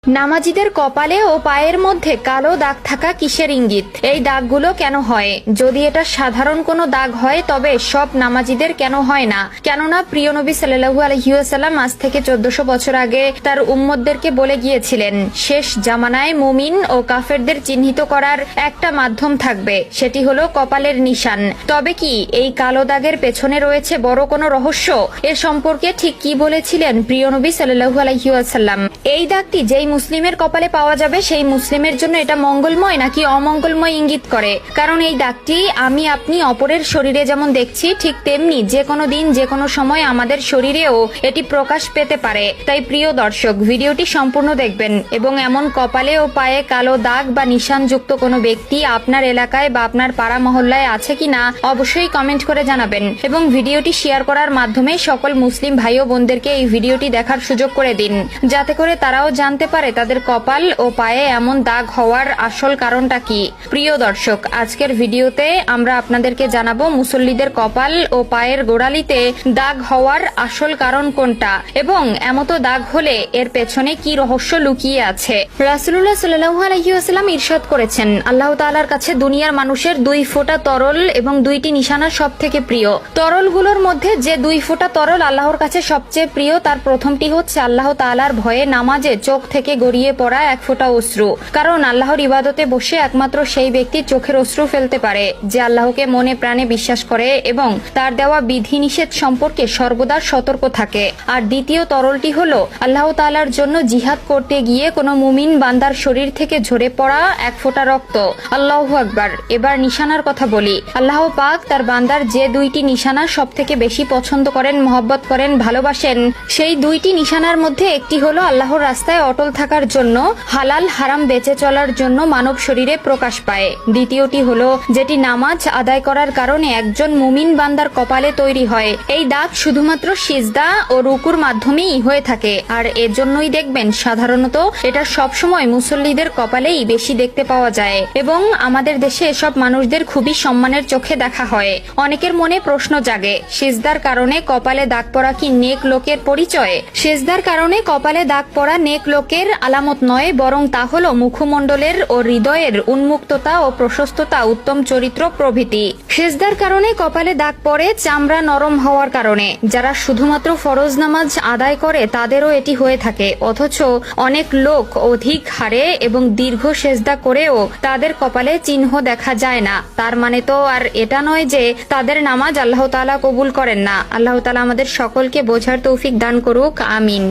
নামাজীদের কপালে ও পায়ের মধ্যে কালো দাগ থাকা কিসের ইঙ্গিত? এই দাগগুলো কেন হয়? যদি এটা সাধারণ কোনো দাগ হয় তবে সব নামাজীদের কেন হয় না? কেননা প্রিয় নবী সাল্লাল্লাহু আলাইহি ওয়াসাল্লাম আজ থেকে 1400 বছর আগে তার উম্মতদেরকে বলে গিয়েছিলেন, শেষ জামানায় মুমিন ও কাফেরদের চিহ্নিত করার একটা মাধ্যম থাকবে, সেটি হলো কপালের নিশান। তবে কি এই কালো দাগের পেছনে রয়েছে বড় কোনো রহস্য? এ সম্পর্কে ঠিক কি বলেছিলেন প্রিয় নবী সাল্লাল্লাহু আলাইহি ওয়াসাল্লাম? এই দাগটি যেই মুসলিমের কপালে পাওয়া যাবে সেই মুসলিমের জন্য এটা মঙ্গলময় নাকি অমঙ্গলময় ইঙ্গিত করে? কারণ এই দাগটি আমি আপনি অপরের শরীরে যেমন দেখছি, ঠিক তেমনি যে কোনো দিন যে কোনো সময় আমাদের শরীরেও এটি প্রকাশ পেতে পারে। তাই প্রিয় দর্শক, ভিডিওটি সম্পূর্ণ দেখবেন এবং এমন কপালে ও পায়ে কালো দাগ বা নিশানযুক্ত কোনো ব্যক্তি আপনার এলাকায় বা আপনার পাড়া মহল্লায় আছে কিনা অবশ্যই কমেন্ট করে জানাবেন এবং ভিডিওটি শেয়ার করার মাধ্যমে সকল মুসলিম ভাই ও বোনদেরকে এই ভিডিওটি দেখার সুযোগ করে দিন, যাতে করে তারাও জানতে পারে তাদের কপাল ও পায়ে এমন দাগ হওয়ার আসল কারণটা কি। প্রিয় দর্শক, আজকের ভিডিওতে আমরা আপনাদেরকে জানাবো মুসল্লিদের কপাল ও পায়ের গোড়ালিতে দাগ হওয়ার আসল কারণ কোনটা এবং এমতো দাগ হলে এর পেছনে কি রহস্য লুকিয়ে আছে। রাসূলুল্লাহ সাল্লাল্লাহু আলাইহি ওয়াসাল্লাম ইরশাদ করেছেন, আল্লাহ তাআলার কাছে দুনিয়ার মানুষের 2 ফোঁটা তরল এবং 2টি নিশানা সবথেকে প্রিয়। তরলগুলোর মধ্যে যে 2 ফোঁটা তরল আল্লাহর কাছে সবচেয়ে প্রিয়, তার প্রথমটি হচ্ছে আল্লাহ তাআলার ভয়ে নামাজে চোখ থেকে গড়িয়ে পড়া 1 ফোঁটা অশ্রু। কারণ আল্লাহর ইবাদতে বসে একমাত্র সেই ব্যক্তি চোখের অশ্রু ফেলতে পারে যে আল্লাহকে মনে প্রাণে বিশ্বাস করে এবং তার দেওয়া বিধিনিষেধ সম্পর্কে সর্বদা সতর্ক থাকে। আর দ্বিতীয় তরলটি হলো আল্লাহ তাআলার জন্য জিহাদ করতে গিয়ে কোনো মুমিন বান্দার শরীর থেকে ঝরে পড়া 1 ফোঁটা রক্ত। আল্লাহু আকবার। এবার নিশানার কথা বলি। আল্লাহ পাক তার বান্দার যে 2টি নিশানা সবথেকে বেশি পছন্দ করেন, মহব্বত করেন, ভালোবাসেন, সেই 2টি নিশানার মধ্যে একটি হলো আল্লাহর রাস্তায় অটল থাকার জন্য, হালাল হারাম বেঁচে চলার জন্য মানব শরীরে প্রকাশ পায়। দ্বিতীয়টি হলো যেটি নামাজ আদায় করার কারণে একজন মুমিন বান্দার কপালে তৈরি হয়। এই দাগ শুধুমাত্র সিজদা ও রুকুর মাধ্যমেই হয়ে থাকে, আর এর জন্যই দেখবেন সাধারণত এটা সবসময় মুসল্লিদের কপালেই বেশি দেখতে পাওয়া যায় এবং আমাদের দেশে এসব মানুষদের খুবই সম্মানের চোখে দেখা হয়। অনেকের মনে প্রশ্ন জাগে, সিজদার কারণে কপালে দাগ পড়া কি নেক লোকের পরিচয়? সিজদার কারণে কপালে দাগ পড়া নেক লোকের আলামত নয়, বরং তা হলো মুখমণ্ডলের ও হৃদয়ের উন্মুক্ততা ও প্রশস্ততা, উত্তম চরিত্র প্রভৃতি। সিজদার কারণে কপালে দাগ পড়ে চামড়া নরম হওয়ার কারণে। যারা শুধুমাত্র ফরজ নামাজ আদায় করে তাদেরও এটি হয়ে থাকে, অথচ অনেক লোক অধিক হারে এবং দীর্ঘ সেজদা করেও তাদের কপালে চিহ্ন দেখা যায় না। তার মানে তো আর এটা নয় যে তাদের নামাজ আল্লাহ তাআলা কবুল করেন না। আল্লাহ তাআলা আমাদের সকলকে বোঝার তৌফিক দান করুক, আমিন।